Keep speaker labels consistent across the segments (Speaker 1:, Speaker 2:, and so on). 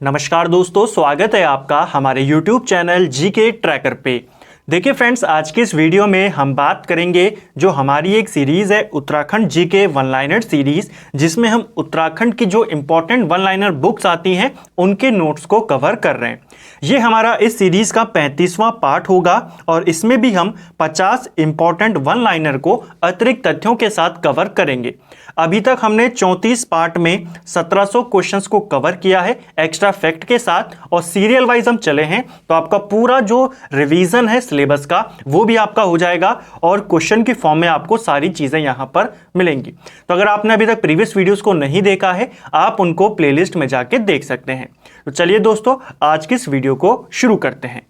Speaker 1: नमस्कार दोस्तों, स्वागत है आपका हमारे YouTube चैनल जीके ट्रैकर पे। देखिए फ्रेंड्स, आज के इस वीडियो में हम बात करेंगे जो हमारी एक सीरीज़ है Uttarakhand GK one liner series, जिसमें हम उत्तराखंड की जो इम्पोर्टेंट वन लाइनर बुक्स आती हैं उनके नोट्स को कवर कर रहे हैं। ये हमारा इस सीरीज़ का 35वां पार्ट होगा और इसमें भी हम 50 इम्पॉर्टेंट वन लाइनर को अतिरिक्त तथ्यों के साथ कवर करेंगे। अभी तक हमने 34 पार्ट में 1700 क्वेश्चंस को कवर किया है एक्स्ट्रा फैक्ट के साथ, और सीरियल वाइज हम चले हैं तो आपका पूरा जो रिवीजन है सिलेबस का वो भी आपका हो जाएगा और क्वेश्चन की फॉर्म में आपको सारी चीजें यहां पर मिलेंगी। तो अगर आपने अभी तक प्रीवियस वीडियोस को नहीं देखा है, आप उनको प्लेलिस्ट में जाके देख सकते हैं। तो चलिए दोस्तों, आज की इस वीडियो को शुरू करते हैं।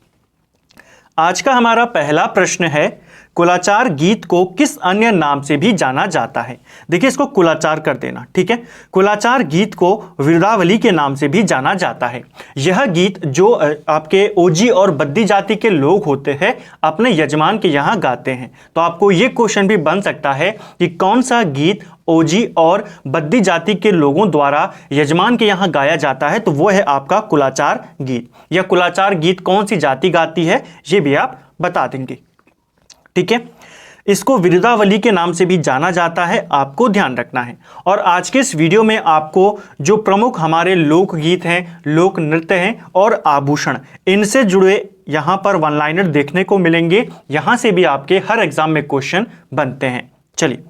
Speaker 1: आज का हमारा पहला प्रश्न है, कुलाचार गीत को किस अन्य नाम से भी जाना जाता है। देखिए, इसको कुलाचार कर देना, ठीक है। कुलाचार गीत को विरुदावली के नाम से भी जाना जाता है। यह गीत जो आपके ओजी और बद्दी जाति के लोग होते हैं अपने यजमान के यहाँ गाते हैं। तो आपको ये क्वेश्चन भी बन सकता है कि कौन सा गीत ओजी और बद्दी जाति के लोगों द्वारा यजमान के यहाँ गाया जाता है, तो वो है आपका कुलाचार गीत। यह कुलाचार गीत कौन सी जाति गाती है ये भी आप बता देंगे, ठीक है। इसको विरुदावली के नाम से भी जाना जाता है, आपको ध्यान रखना है। और आज के इस वीडियो में आपको जो प्रमुख हमारे लोकगीत हैं, लोक नृत्य हैं और आभूषण, इनसे जुड़े यहाँ पर वन लाइनर देखने को मिलेंगे। यहाँ से भी आपके हर एग्जाम में क्वेश्चन बनते हैं। चलिए,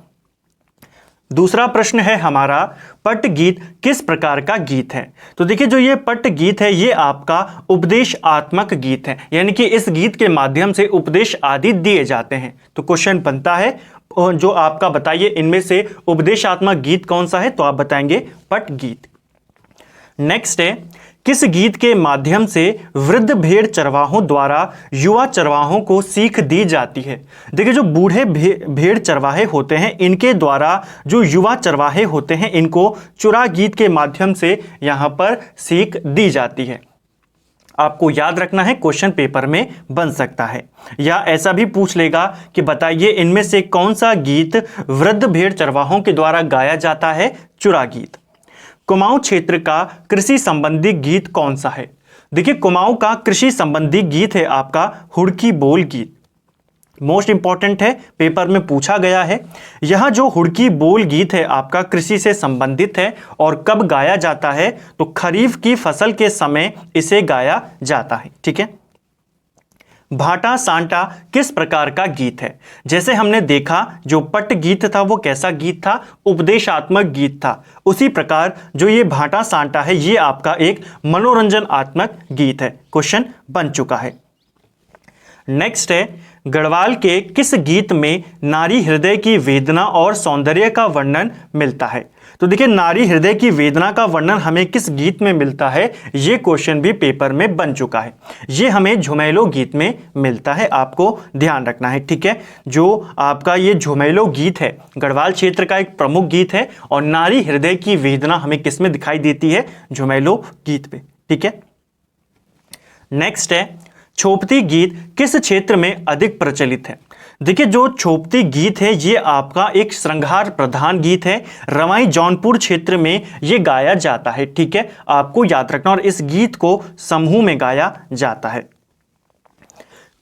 Speaker 1: दूसरा प्रश्न है हमारा, पट्ट गीत किस प्रकार का गीत है। तो देखिए, जो ये पट्ट गीत है ये आपका उपदेशात्मक गीत है, यानी कि इस गीत के माध्यम से उपदेश आदि दिए जाते हैं। तो क्वेश्चन बनता है जो आपका, बताइए इनमें से उपदेशात्मक गीत कौन सा है, तो आप बताएंगे पट्ट गीत। नेक्स्ट है, किस गीत के माध्यम से वृद्ध भेड़ चरवाहों द्वारा युवा चरवाहों को सीख दी जाती है। देखिए, जो बूढ़े भेड़ चरवाहे होते हैं इनके द्वारा जो युवा चरवाहे होते हैं इनको चुरा गीत के माध्यम से यहाँ पर सीख दी जाती है। आपको याद रखना है, क्वेश्चन पेपर में बन सकता है, या ऐसा भी पूछ लेगा कि बताइए इनमें से कौन सा गीत वृद्ध भेड़ चरवाहों के द्वारा गाया जाता है, चुरा गीत। कुमाऊं क्षेत्र का कृषि संबंधी गीत कौन सा है। देखिए, कुमाऊं का कृषि संबंधी गीत है आपका हुड़की बोल गीत। मोस्ट इंपॉर्टेंट है, पेपर में पूछा गया है। यह जो हुड़की बोल गीत है आपका कृषि से संबंधित है और कब गाया जाता है, तो खरीफ की फसल के समय इसे गाया जाता है, ठीक है। भाटा सांटा किस प्रकार का गीत है। जैसे हमने देखा जो पट्ट गीत था वो कैसा गीत था, उपदेशात्मक गीत था। उसी प्रकार जो ये भाटा सांटा है ये आपका एक मनोरंजनात्मक गीत है। क्वेश्चन बन चुका है। नेक्स्ट है, गढ़वाल के किस गीत में नारी हृदय की वेदना और सौंदर्य का वर्णन मिलता है। तो देखिए, नारी हृदय की वेदना का वर्णन हमें किस गीत में मिलता है, ये क्वेश्चन भी पेपर में बन चुका है। ये हमें झुमैलो गीत में मिलता है, आपको ध्यान रखना है, ठीक है। जो आपका ये झुमैलो गीत है गढ़वाल क्षेत्र का एक प्रमुख गीत है, और नारी हृदय की वेदना हमें किस में दिखाई देती है, झुमैलो गीत पे, ठीक है। नेक्स्ट है, छोपती गीत किस क्षेत्र में अधिक प्रचलित है। देखिए, जो छोपती गीत है ये आपका एक श्रृंगार प्रधान गीत है। रवाई जौनपुर क्षेत्र में ये गाया जाता है, ठीक है, आपको याद रखना। और इस गीत को समूह में गाया जाता है।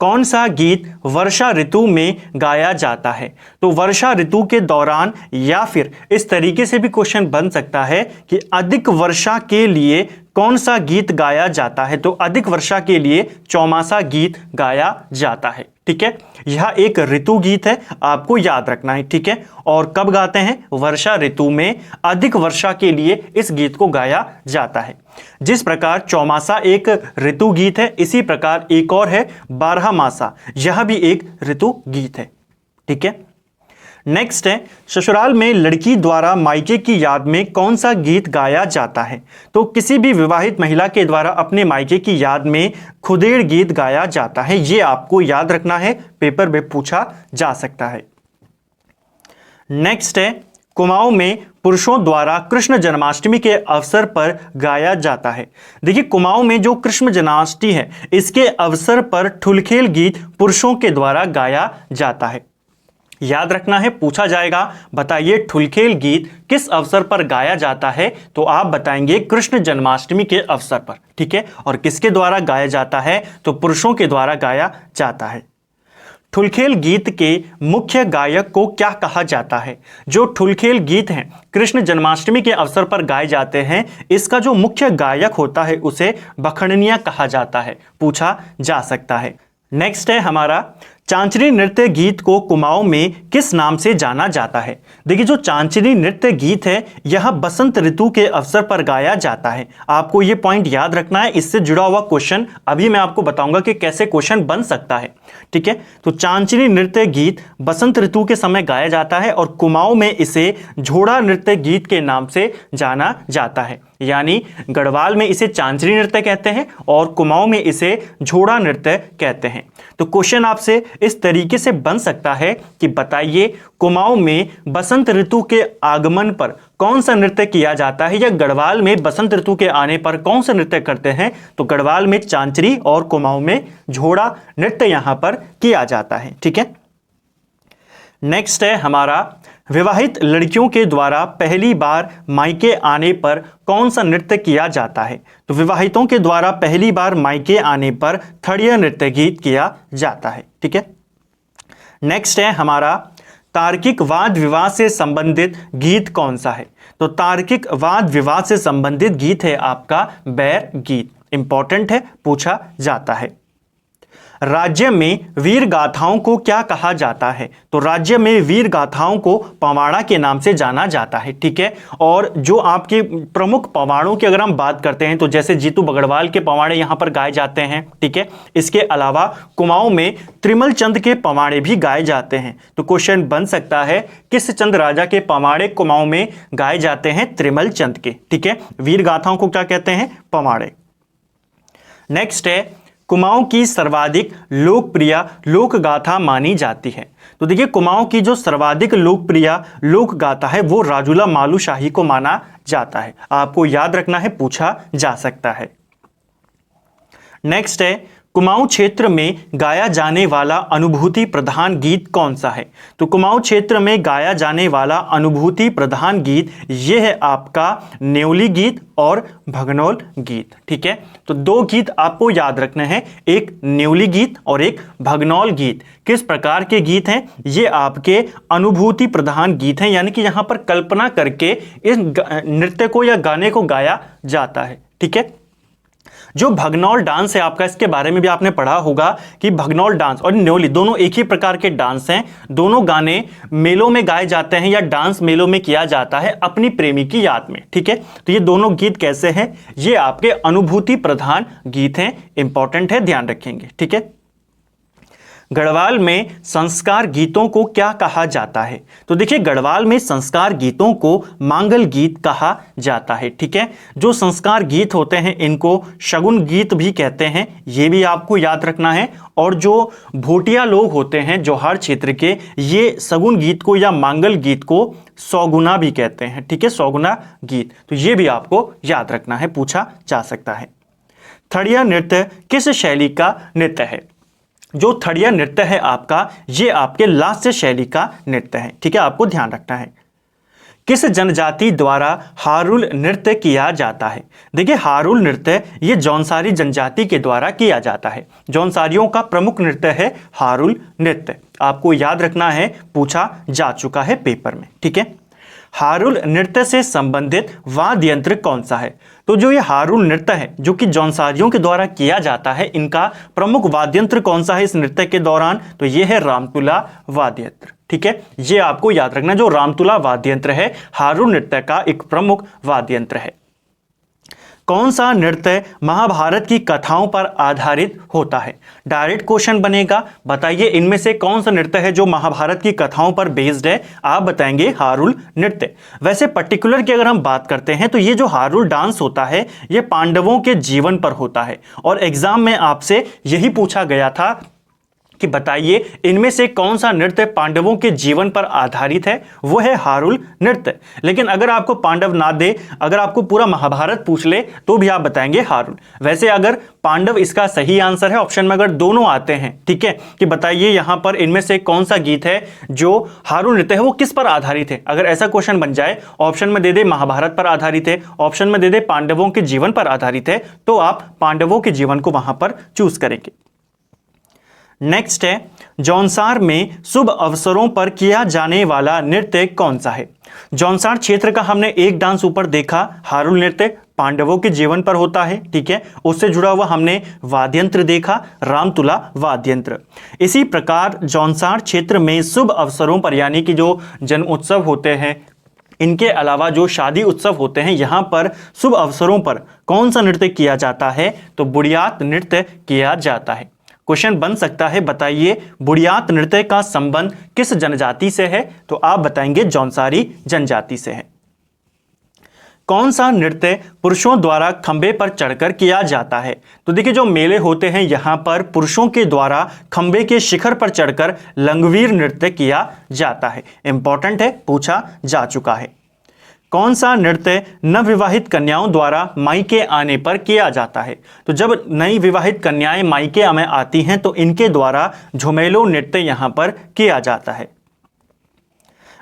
Speaker 1: कौन सा गीत वर्षा ऋतु में गाया जाता है। तो वर्षा ऋतु के दौरान, या फिर इस तरीके से भी क्वेश्चन बन सकता है कि अधिक वर्षा के लिए कौन सा गीत गाया जाता है। तो अधिक वर्षा के लिए चौमासा गीत गाया जाता है, ठीक है। यह एक ऋतु गीत है, आपको याद रखना है, ठीक है। और कब गाते हैं, वर्षा ऋतु में अधिक वर्षा के लिए इस गीत को गाया जाता है। जिस प्रकार चौमासा एक ऋतु गीत है, इसी प्रकार एक और है बारहमासा, यह भी एक ऋतु गीत है, ठीक है। नेक्स्ट है, ससुराल में लड़की द्वारा मायके की याद में कौन सा गीत गाया जाता है। तो किसी भी विवाहित महिला के द्वारा अपने मायके की याद में खुदेड़ गीत गाया जाता है। ये आपको याद रखना है, पेपर में पूछा जा सकता है। नेक्स्ट है, कुमाऊं में पुरुषों द्वारा कृष्ण जन्माष्टमी के अवसर पर गाया जाता है। देखिए, कुमाऊं में जो कृष्ण जन्माष्टमी है इसके अवसर पर ठुलखेल गीत पुरुषों के द्वारा गाया जाता है। याद रखना है, पूछा जाएगा बताइए ठुलखेल गीत किस अवसर पर गाया जाता है, तो आप बताएंगे कृष्ण जन्माष्टमी के अवसर पर। ठीक है, और किसके द्वारा गाया जाता है, तो पुरुषों के द्वारा गाया जाता है। ठुलखेल गीत के मुख्य गायक को क्या कहा जाता है? जो ठुलखेल गीत हैं कृष्ण जन्माष्टमी के अवसर पर गाए जाते हैं, इसका जो मुख्य गायक होता है उसे बखणनिया कहा जाता है, पूछा जा सकता है। नेक्स्ट है हमारा, चांचरी नृत्य गीत को कुमाऊं में किस नाम से जाना जाता है? देखिए जो चांचरी नृत्य गीत है यह बसंत ऋतु के अवसर पर गाया जाता है। आपको ये पॉइंट याद रखना है, इससे जुड़ा हुआ क्वेश्चन अभी मैं आपको बताऊंगा कि कैसे क्वेश्चन बन सकता है। ठीक है, तो चांचरी नृत्य गीत बसंत ऋतु के समय गाया जाता है और कुमाऊं में इसे झोड़ा नृत्य गीत के नाम से जाना जाता है। यानी गढ़वाल में इसे चांचरी नृत्य कहते हैं और कुमाऊं में इसे झोड़ा नृत्य कहते हैं। तो क्वेश्चन आपसे इस तरीके से बन सकता है कि बताइए कुमाऊं में बसंत ऋतु के आगमन पर कौन सा नृत्य किया जाता है, या गढ़वाल में बसंत ऋतु के आने पर कौन सा नृत्य करते हैं? तो गढ़वाल में चांचरी और कुमाऊं में झोड़ा नृत्य यहां पर किया जाता है। ठीक है, नेक्स्ट है हमारा, विवाहित लड़कियों के द्वारा पहली बार मायके आने पर कौन सा नृत्य किया जाता है? तो विवाहितों के द्वारा पहली बार मायके आने पर थड़िया नृत्य गीत किया जाता है। ठीक है, नेक्स्ट है हमारा, तार्किक वाद विवाद से संबंधित गीत कौन सा है? तो तार्किक वाद विवाद से संबंधित गीत है आपका बैर गीत, इंपॉर्टेंट है, पूछा जाता है। राज्य में वीर गाथाओं को क्या कहा जाता है? तो राज्य में वीर गाथाओं को पवाड़ा के नाम से जाना जाता है। ठीक है, और जो आपके प्रमुख पवाड़ों की अगर हम बात करते हैं तो जैसे जीतू बगड़वाल के पवाड़े यहाँ पर गाए जाते हैं। ठीक है, इसके अलावा कुमाऊं में त्रिमल चंद के पवाड़े भी गाए जाते हैं। तो क्वेश्चन बन सकता है किस चंद राजा के पवाड़े कुमाऊं में गाए जाते हैं? त्रिमल चंद के। ठीक है, वीर गाथाओं को क्या कहते हैं? पवाड़े। नेक्स्ट है, कुमाऊं की सर्वाधिक लोकप्रिय लोक गाथा मानी जाती है। तो देखिए कुमाऊं की जो सर्वाधिक लोकप्रिय लोक गाथा है वो राजूला मालूशाही को माना जाता है। आपको याद रखना है, पूछा जा सकता है। नेक्स्ट है, कुमाऊं क्षेत्र में गाया जाने वाला अनुभूति प्रधान गीत कौन सा है? तो कुमाऊं क्षेत्र में गाया जाने वाला अनुभूति प्रधान गीत ये है आपका न्योली गीत और भगनौल गीत। ठीक है, तो दो गीत आपको याद रखने हैं, एक न्योली गीत और एक भगनौल गीत। किस प्रकार के गीत हैं? ये आपके अनुभूति प्रधान गीत हैं, यानी कि यहां पर कल्पना करके इस नृत्य को या गाने को गाया जाता है। ठीक है, जो भगनौल डांस है आपका, इसके बारे में भी आपने पढ़ा होगा कि भगनौल डांस और न्योली दोनों एक ही प्रकार के डांस हैं। दोनों गाने मेलों में गाए जाते हैं या डांस मेलों में किया जाता है अपनी प्रेमी की याद में। ठीक है, तो ये दोनों गीत कैसे हैं? ये आपके अनुभूति प्रधान गीत हैं, इंपॉर्टेंट है, ध्यान रखेंगे। ठीक है, गढ़वाल में संस्कार गीतों को क्या कहा जाता है? तो देखिए गढ़वाल में संस्कार गीतों को मांगल गीत कहा जाता है। ठीक है, जो संस्कार गीत होते हैं इनको शगुन गीत भी कहते हैं, ये भी आपको याद रखना है। और जो भोटिया लोग होते हैं जोहार क्षेत्र के, ये शगुन गीत को या मांगल गीत को सौगुना भी कहते हैं। ठीक है, सौगुना गीत, तो ये भी आपको याद रखना है, पूछा जा सकता है। थड़िया नृत्य किस शैली का नृत्य है? जो थड़िया नृत्य है आपका, ये आपके लास्य शैली का नृत्य है। ठीक है, आपको ध्यान रखना है। किस जनजाति द्वारा हारुल नृत्य किया जाता है? देखिए हारुल नृत्य ये जौनसारी जनजाति के द्वारा किया जाता है। जौनसारियों का प्रमुख नृत्य है हारुल नृत्य, आपको याद रखना है, पूछा जा चुका है पेपर में। ठीक है, हारुल नृत्य से संबंधित वाद्य यंत्र कौन सा है? तो जो ये हारुल नृत्य है जो कि जौनसारियों के द्वारा किया जाता है, इनका प्रमुख वाद्य यंत्र कौन सा है इस नृत्य के दौरान? तो ये है रामतुला वाद्य यंत्र। ठीक है, ये आपको याद रखना, जो रामतुला वाद्य यंत्र है हारुल नृत्य का एक प्रमुख वाद्य यंत्र है। कौन सा नृत्य महाभारत की कथाओं पर आधारित होता है? डायरेक्ट क्वेश्चन बनेगा, बताइए इनमें से कौन सा नृत्य है जो महाभारत की कथाओं पर बेस्ड है? आप बताएंगे हारुल नृत्य। वैसे पर्टिकुलर की अगर हम बात करते हैं तो ये जो हारुल डांस होता है ये पांडवों के जीवन पर होता है, और एग्जाम में आपसे यही पूछा गया था कि बताइए इनमें से कौन सा नृत्य पांडवों के जीवन पर आधारित है, वो है हारुल नृत्य। लेकिन अगर आपको पांडव ना दे, अगर आपको पूरा महाभारत पूछ ले तो भी आप बताएंगे हारुल। वैसे अगर पांडव इसका सही आंसर है, ऑप्शन में अगर दोनों आते हैं, ठीक है, कि बताइए यहां पर इनमें से कौन सा गीत है जो हारुल नृत्य है वो किस पर आधारित है, अगर ऐसा क्वेश्चन बन जाए, ऑप्शन में दे दे महाभारत पर आधारित है, ऑप्शन में दे दे पांडवों के जीवन पर आधारित है, तो आप पांडवों के जीवन को वहां पर चूज करेंगे। नेक्स्ट है, जौनसार में शुभ अवसरों पर किया जाने वाला नृत्य कौन सा है। जौनसार क्षेत्र का हमने एक डांस ऊपर देखा, हारुल नृत्य पांडवों के जीवन पर होता है, ठीक है, उससे जुड़ा हुआ हमने वाद्यंत्र देखा, रामतुला वाद्यंत्र। इसी प्रकार जौनसार क्षेत्र में शुभ अवसरों पर यानी कि जो जन्म उत्सव होते हैं, इनके अलावा जो शादी उत्सव होते हैं, यहां पर शुभ अवसरों पर कौन सा नृत्य किया जाता है, तो बुढ़ियात नृत्य किया जाता है। क्वेश्चन बन सकता है, बताइए बुढ़ियात नृत्य का संबंध किस जनजाति से है, तो आप बताएंगे जौनसारी जनजाति से है। कौन सा नृत्य पुरुषों द्वारा खंबे पर चढ़कर किया जाता है, तो देखिए जो मेले होते हैं यहां पर पुरुषों के द्वारा खंबे के शिखर पर चढ़कर लंगवीर नृत्य किया जाता है। इंपॉर्टेंट है, पूछा जा चुका है। कौन सा नृत्य नवविवाहित कन्याओं द्वारा मायके आने पर किया जाता है, तो जब नई विवाहित कन्याएं मायके में आती हैं तो इनके द्वारा झुमेलो नृत्य यहां पर किया जाता है।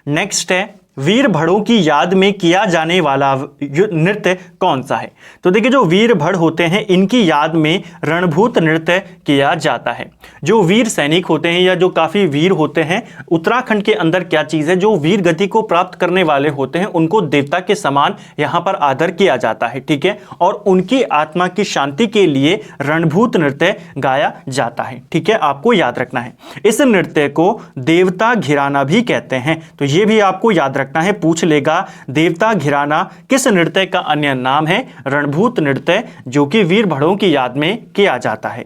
Speaker 1: नेक्स्ट है, वीर भड़ों की याद में किया जाने वाला नृत्य कौन सा है, तो देखिए जो वीर भड़ होते हैं इनकी याद में रणभूत नृत्य किया जाता है। जो वीर सैनिक होते हैं या जो काफी वीर होते हैं, उत्तराखंड के अंदर क्या चीज है, जो वीर गति को प्राप्त करने वाले होते हैं उनको देवता के समान यहां पर आदर किया जाता है, ठीक है, और उनकी आत्मा की शांति के लिए रणभूत नृत्य गाया जाता है, ठीक है, आपको याद रखना है। इस नृत्य को देवता घिराना भी कहते हैं, तो यह भी आपको याद रखना है, पूछ लेगा देवता घिराना किस नृत्य का अन्य नाम है, रणभूत नृत्य, जो कि वीर भड़ों की याद में किया जाता है।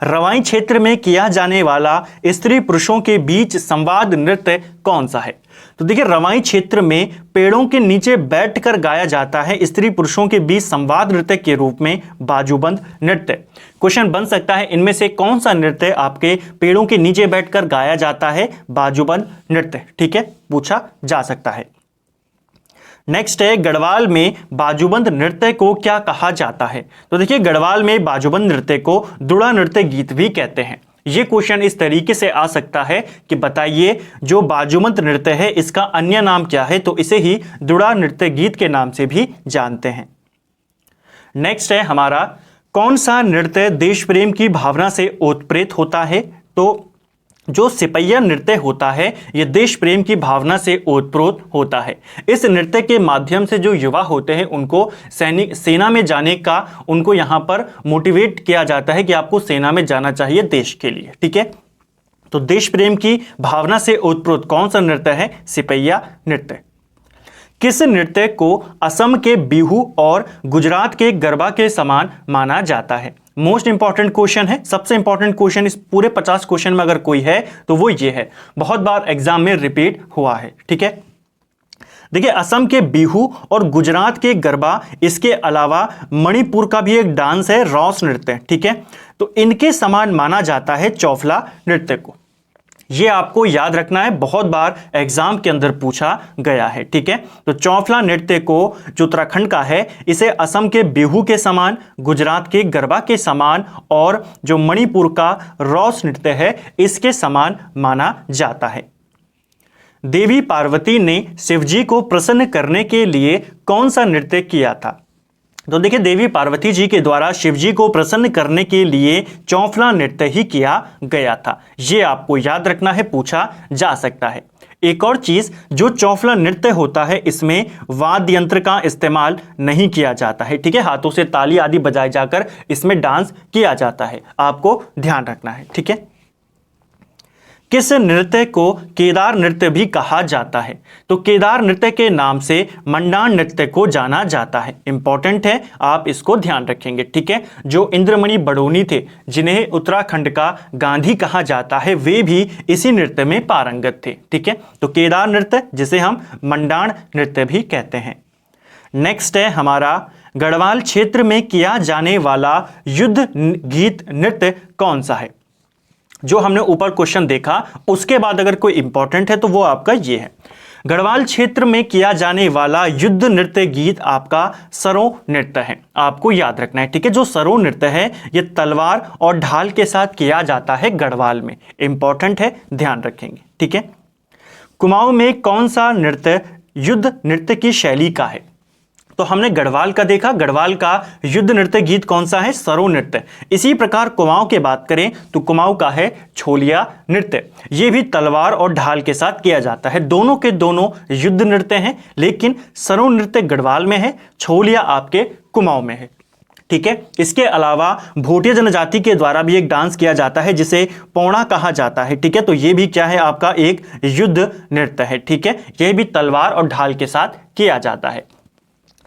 Speaker 1: रवाई क्षेत्र में किया जाने वाला स्त्री पुरुषों के बीच संवाद नृत्य कौन सा है, तो देखिए रवाई क्षेत्र में पेड़ों के नीचे बैठकर गाया जाता है स्त्री पुरुषों के बीच संवाद नृत्य के रूप में बाजूबंद नृत्य। क्वेश्चन बन सकता है इनमें से कौन सा नृत्य आपके पेड़ों के नीचे बैठकर गाया जाता है, बाजूबंद नृत्य, ठीक है, पूछा जा सकता है। नेक्स्ट है, गढ़वाल में बाजूबंद नृत्य को क्या कहा जाता है, तो देखिए गढ़वाल में बाजूबंद नृत्य को दुड़ा नृत्य गीत भी कहते हैं। ये क्वेश्चन इस तरीके से आ सकता है कि बताइए जो बाजूबंद नृत्य है इसका अन्य नाम क्या है, तो इसे ही दुड़ा नृत्य गीत के नाम से भी जानते हैं। नेक्स्ट है हमारा, कौन सा नृत्य देश प्रेम की भावना से ओतप्रेत होता है, तो जो सिपैया नृत्य होता है यह देश प्रेम की भावना से ओतप्रोत होता है। इस नृत्य के माध्यम से जो युवा होते हैं उनको सेना में जाने का उनको यहां पर मोटिवेट किया जाता है कि आपको सेना में जाना चाहिए देश के लिए, ठीक है। तो देश प्रेम की भावना से ओतप्रोत कौन सा नृत्य है, सिपैया नृत्य। किस नृत्य को असम के बिहू और गुजरात के गरबा के समान माना जाता है। मोस्ट इंपॉर्टेंट क्वेश्चन है, सबसे इंपॉर्टेंट क्वेश्चन इस पूरे 50 क्वेश्चन में अगर कोई है तो वो ये है, बहुत बार एग्जाम में रिपीट हुआ है, ठीक है। देखिए असम के बिहू और गुजरात के गरबा, इसके अलावा मणिपुर का भी एक डांस है रॉस नृत्य, ठीक है, तो इनके समान माना जाता है चौफला नृत्य को। ये आपको याद रखना है, बहुत बार एग्जाम के अंदर पूछा गया है, ठीक है। तो चौफला नृत्य को जो उत्तराखंड का है इसे असम के बिहू के समान, गुजरात के गरबा के समान और जो मणिपुर का रॉस नृत्य है इसके समान माना जाता है। देवी पार्वती ने शिवजी को प्रसन्न करने के लिए कौन सा नृत्य किया था, तो देखिए देवी पार्वती जी के द्वारा शिवजी को प्रसन्न करने के लिए चौफला नृत्य ही किया गया था। ये आपको याद रखना है, पूछा जा सकता है। एक और चीज, जो चौफला नृत्य होता है इसमें वाद्य यंत्र का इस्तेमाल नहीं किया जाता है, ठीक है, हाथों से ताली आदि बजाए जाकर इसमें डांस किया जाता है, आपको ध्यान रखना है, ठीक है। किस नृत्य को केदार नृत्य भी कहा जाता है, तो केदार नृत्य के नाम से मंडान नृत्य को जाना जाता है। इंपॉर्टेंट है, आप इसको ध्यान रखेंगे, ठीक है। जो इंद्रमणि बडोनी थे जिन्हें उत्तराखंड का गांधी कहा जाता है, वे भी इसी नृत्य में पारंगत थे, ठीक है। तो केदार नृत्य जिसे हम मंडान नृत्य भी कहते हैं। नेक्स्ट है हमारा, गढ़वाल क्षेत्र में किया जाने वाला युद्ध गीत नृत्य कौन सा है, जो हमने ऊपर क्वेश्चन देखा उसके बाद अगर कोई इंपॉर्टेंट है तो वो आपका ये है। गढ़वाल क्षेत्र में किया जाने वाला युद्ध नृत्य गीत आपका सरो नृत्य है, आपको याद रखना है, ठीक है। जो सरो नृत्य है ये तलवार और ढाल के साथ किया जाता है गढ़वाल में, इंपॉर्टेंट है, ध्यान रखेंगे, ठीक है। कुमाऊं में कौन सा नृत्य युद्ध नृत्य की शैली का है? तो हमने गढ़वाल का देखा, गढ़वाल का युद्ध नृत्य गीत कौन सा है? सरो नृत्य। इसी प्रकार कुमाऊं की बात करें तो कुमाऊं का है छोलिया नृत्य, ये भी तलवार और ढाल के साथ किया जाता है। दोनों के दोनों युद्ध नृत्य हैं, लेकिन सरो नृत्य गढ़वाल में है, छोलिया आपके कुमाऊं में है, ठीक है। इसके अलावा भोटिया जनजाति के द्वारा भी एक डांस किया जाता है जिसे पौड़ा कहा जाता है, ठीक है। तो ये भी क्या है? आपका एक युद्ध नृत्य है, ठीक है। यह भी तलवार और ढाल के साथ किया जाता है।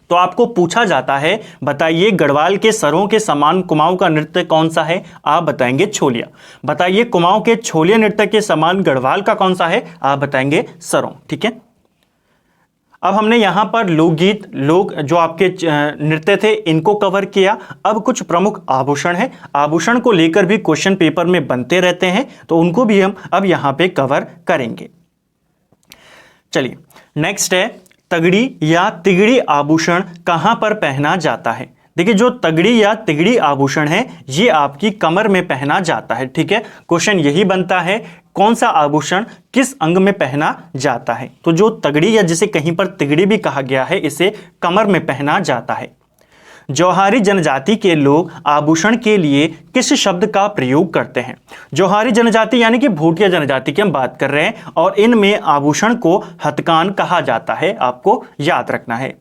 Speaker 1: तो आपको पूछा जाता है बताइए गढ़वाल के सरों के समान कुमाऊं का नृत्य कौन सा है? आप बताएंगे छोलिया। बताइए कुमाऊं के छोलिया नृत्य के समान गढ़वाल का कौन सा है? आप बताएंगे सरों, ठीक है। अब हमने यहां पर लोकगीत, लोक जो आपके नृत्य थे इनको कवर किया। अब कुछ प्रमुख आभूषण है, आभूषण को लेकर भी क्वेश्चन पेपर में बनते रहते हैं, तो उनको भी हम अब यहां पे कवर करेंगे। चलिए नेक्स्ट है तगड़ी या तिगड़ी आभूषण कहां पर पहना जाता है? देखिए जो तगड़ी या तिगड़ी आभूषण है ये आपकी कमर में पहना जाता है, ठीक है। क्वेश्चन यही बनता है कौन सा आभूषण किस अंग में पहना जाता है? तो जो तगड़ी या जिसे कहीं पर तिगड़ी भी कहा गया है इसे कमर में पहना जाता है। जौहारी जनजाति के लोग आभूषण के लिए किस शब्द का प्रयोग करते हैं? जौहारी जनजाति यानी कि भोटिया जनजाति की हम बात कर रहे हैं और इनमें आभूषण को हथकान कहा जाता है, आपको याद रखना है।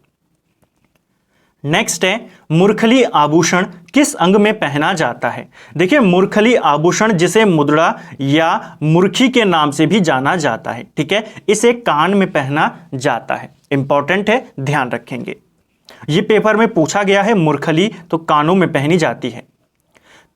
Speaker 1: नेक्स्ट है मुरखली आभूषण किस अंग में पहना जाता है? देखिए मुरखली आभूषण जिसे मुद्रा या मुर्खी के नाम से भी जाना जाता है, ठीक है। इसे कान में पहना जाता है, इंपॉर्टेंट है, ध्यान रखेंगे। ये पेपर में पूछा गया है, मुरखली तो कानों में पहनी जाती है।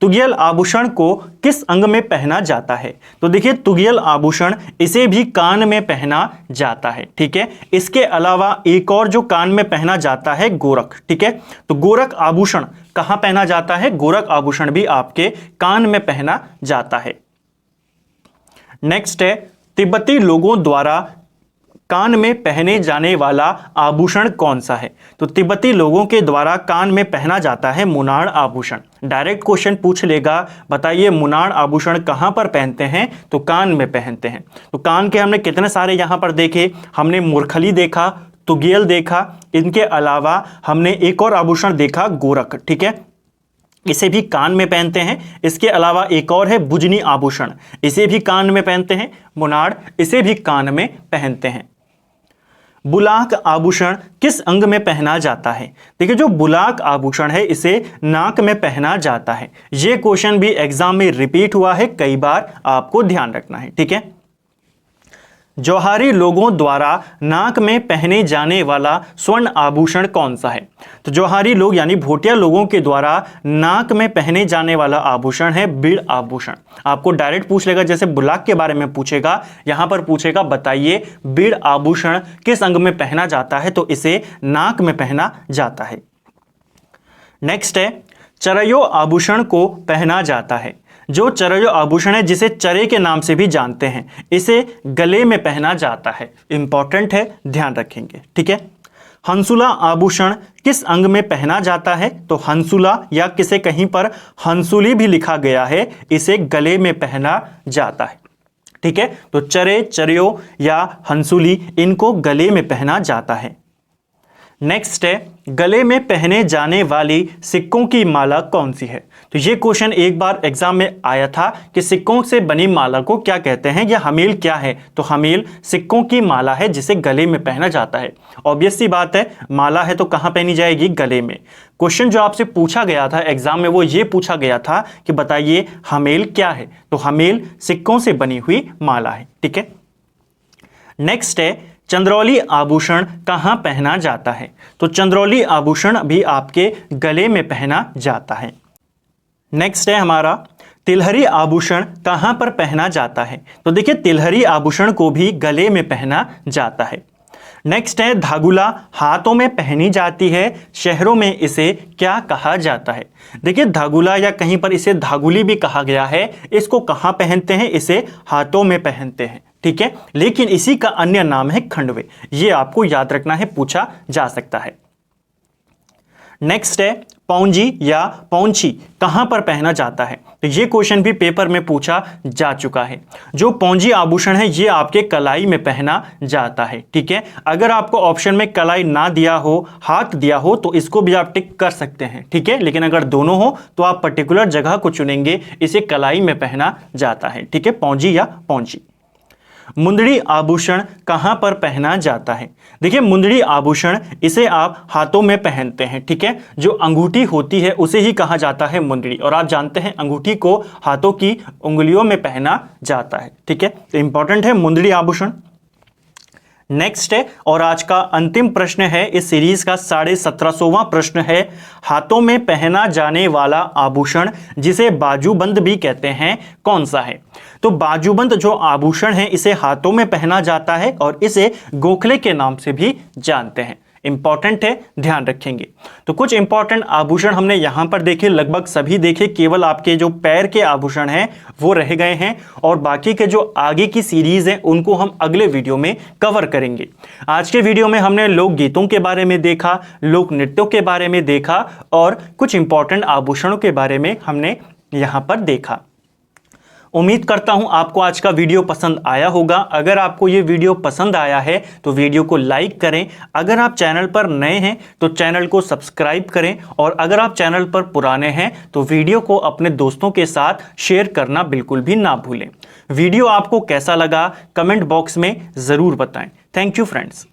Speaker 1: तुगियल आभूषण को किस अंग में पहना जाता है? तो देखिए तुगियल आभूषण इसे भी कान में पहना जाता है, ठीक है। इसके अलावा एक और जो कान में पहना जाता है गोरख, ठीक है। तो गोरख आभूषण कहां पहना जाता है? गोरख आभूषण भी आपके कान में पहना जाता है। नेक्स्ट है तिब्बती लोगों द्वारा कान में पहने जाने वाला आभूषण कौन सा है? तो तिब्बती लोगों के द्वारा कान में पहना जाता है मुनाड़ आभूषण। डायरेक्ट क्वेश्चन पूछ लेगा बताइए मुनाड़ आभूषण कहां पर पहनते हैं? तो कान में पहनते हैं। तो कान के हमने कितने सारे यहां पर देखे, हमने मुरखली देखा, तुगियल देखा, इनके अलावा हमने एक और आभूषण देखा गोरख, ठीक है, इसे भी कान में पहनते हैं। इसके अलावा एक और है बुजनी आभूषण, इसे भी कान में पहनते हैं। मुनाड़ इसे भी कान में पहनते हैं। बुलाक आभूषण किस अंग में पहना जाता है? देखिए जो बुलाक आभूषण है इसे नाक में पहना जाता है। यह क्वेश्चन भी एग्जाम में रिपीट हुआ है कई बार, आपको ध्यान रखना है, ठीक है। जौहारी लोगों द्वारा नाक में पहने जाने वाला स्वर्ण आभूषण कौन सा है? तो जौहारी लोग यानी भोटिया लोगों के द्वारा नाक में पहने जाने वाला आभूषण है बीड़ आभूषण। आपको डायरेक्ट पूछ लेगा, जैसे बुलाक के बारे में पूछेगा, यहां पर पूछेगा बताइए बीड़ आभूषण किस अंग में पहना जाता है? तो इसे नाक में पहना जाता है। नेक्स्ट है चरयो आभूषण को पहना जाता है। जो चरयो आभूषण है जिसे चरे के नाम से भी जानते हैं, इसे गले में पहना जाता है, इंपॉर्टेंट है, ध्यान रखेंगे, ठीक है। हंसुला आभूषण किस अंग में पहना जाता है? तो हंसुला या किसे कहीं पर हंसुली भी लिखा गया है, इसे गले में पहना जाता है, ठीक है। तो चरे, चरियो या हंसुली इनको गले में पहना जाता है। नेक्स्ट है गले में पहने जाने वाली सिक्कों की माला कौन सी है? तो ये क्वेश्चन एक बार एग्जाम में आया था कि सिक्कों से बनी माला को क्या कहते हैं या हमील क्या है? तो हमील सिक्कों की माला है जिसे गले में पहना जाता है। ऑब्वियस सी बात है, माला है तो कहां पहनी जाएगी? गले में। क्वेश्चन जो आपसे पूछा गया था एग्जाम में वो ये पूछा गया था कि बताइए हमील क्या है? तो हमील सिक्कों से बनी हुई माला है, ठीक है। नेक्स्ट है चंद्रौली आभूषण कहां पहना जाता है? तो चंद्रौली आभूषण भी आपके गले में पहना जाता है। नेक्स्ट है हमारा तिलहरी आभूषण कहां पर पहना जाता है? तो देखिए तिलहरी आभूषण को भी गले में पहना जाता है। नेक्स्ट है धागुला, हाथों में पहनी जाती है, शहरों में इसे क्या कहा जाता है। देखिए धागुला या कहीं पर इसे धागुली भी कहा गया है, इसको कहाँ पहनते हैं, इसे हाथों में पहनते हैं, ठीक है। लेकिन इसी का अन्य नाम है खंडवे, ये आपको याद रखना है, पूछा जा सकता है। नेक्स्ट है पौंजी या पौंची कहां पर पहना जाता है। तो ये क्वेश्चन भी पेपर में पूछा जा चुका है। जो पौंजी आभूषण है ये आपके कलाई में पहना जाता है, ठीक है। अगर आपको ऑप्शन में कलाई ना दिया हो, हाथ दिया हो, तो इसको भी आप टिक कर सकते हैं, ठीक है। लेकिन अगर दोनों हो तो आप पर्टिकुलर जगह को चुनेंगे, इसे कलाई में पहना जाता है, ठीक है, पौंजी या पौंची। मुंदड़ी आभूषण कहां पर पहना जाता है। देखिए मुंदड़ी आभूषण इसे आप हाथों में पहनते हैं, ठीक है। जो अंगूठी होती है उसे ही कहा जाता है मुंदड़ी, और आप जानते हैं अंगूठी को हाथों की उंगलियों में पहना जाता है, ठीक है। तो इंपॉर्टेंट है मुंदड़ी आभूषण। नेक्स्ट है और आज का अंतिम प्रश्न है, इस सीरीज का 1750वां प्रश्न है, हाथों में पहना जाने वाला आभूषण जिसे बाजूबंद भी कहते हैं कौन सा है। तो बाजूबंद जो आभूषण है इसे हाथों में पहना जाता है और इसे गोखले के नाम से भी जानते हैं। इंपॉर्टेंट है, ध्यान रखेंगे। तो कुछ इंपॉर्टेंट आभूषण हमने यहां पर देखे, लगभग सभी देखे, केवल आपके जो पैर के आभूषण हैं वो रह गए हैं, और बाकी के जो आगे की सीरीज है उनको हम अगले वीडियो में कवर करेंगे। आज के वीडियो में हमने लोकगीतों के बारे में देखा, लोक नृत्यों के बारे में देखा, और कुछ इंपॉर्टेंट आभूषणों के बारे में हमने यहां पर देखा। उम्मीद करता हूं आपको आज का वीडियो पसंद आया होगा। अगर आपको ये वीडियो पसंद आया है तो वीडियो को लाइक करें। अगर आप चैनल पर नए हैं तो चैनल को सब्सक्राइब करें, और अगर आप चैनल पर पुराने हैं तो वीडियो को अपने दोस्तों के साथ शेयर करना बिल्कुल भी ना भूलें। वीडियो आपको कैसा लगा कमेंट बॉक्स में ज़रूर बताएं। Thank you friends.